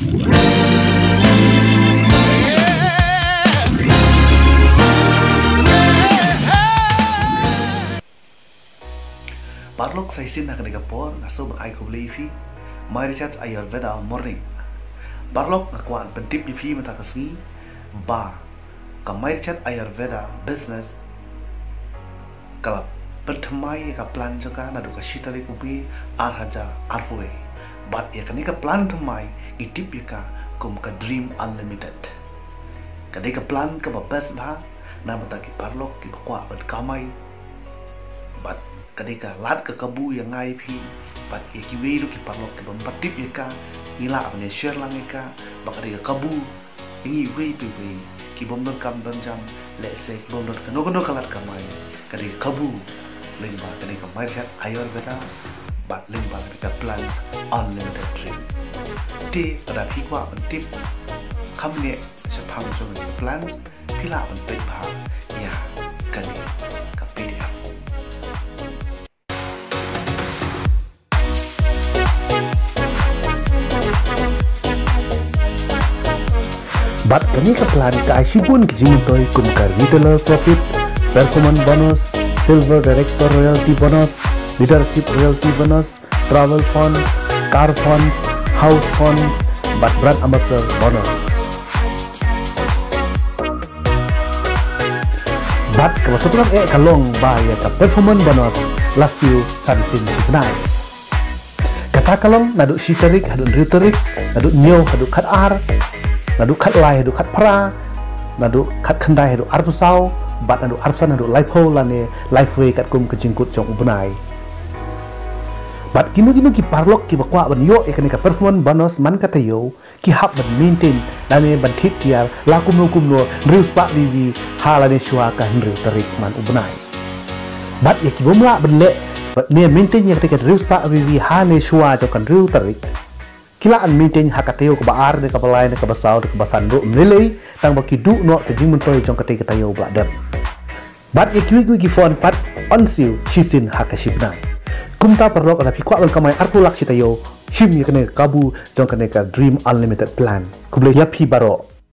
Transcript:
Barlok sa isin na kanigapor nga sobrang ay kublifi, may rechat Ayurveda morning. Barlok nga kuan pentip ifi matakasngi ba ka may rechat Ayurveda business kalap perthamai ka plan jaka na duka shitari kubi arhaja arpuwe but ya kanika plan thamai itip ka kum ka dream unlimited kadika plan ka ba best ba na mataki Barlok ki bakwa ban kamai but kadika lat ka kabu yang ngai phi but ya ki weiru ki Barlok ki ban patip ka nila apne share lang ka bakari ka kabu ingi wei tu wei ki bom don kam don jam let's say bom don kano kalat kamai kadika kabu lingba kadika mai chat Ayurveda but lingba kadika plans unlimited dream ti pada phi kwa ban tip kamne sa phang so ni plans pila ban pe pha ya kani ka pdf Bat kami ke plan ke Aishibun ke Jimutoy kum ke retailer profit, performance bonus, silver director royalty bonus, leadership royalty bonus, travel fund, car funds, house funds, bat brand ambassador bonus. Bat kalau setelah kalong bahaya ke performance bonus lasiu sansin signai. Kata kalong naduk shiterik haduk rhetoric, naduk nyo haduk kat ar. Nadu kat lai hadu kat pra, nadu kat kandai hadu arpusau, bat nadu arpusan hadu life hole lane life way kat kum kejingkut jong ubunai. Bat ginu ki Barlok ki bakwa ban yo ikan ka performance bonus man kata yo ki hab ban maintain lane ban thik kial la kum no rius pa vivi halane shua ka hinru tarik man ubunai. Bat ya ki bomla ban le bat ne maintain ya ka rius pa vivi hane shua jo kan riu tarik. Kila an maintain hakateo ke baar de ke balai de ke basau de ke basandu menilai tang baki du no te jing mentoy jong kate katayo bladam bat ye ki fon pat onsiu shisin hakashibna kumta Barlok ada pikwa ban kamai arku laksitayo shim ye kene kabu jong kene ka dream unlimited plan kuble ya pi baro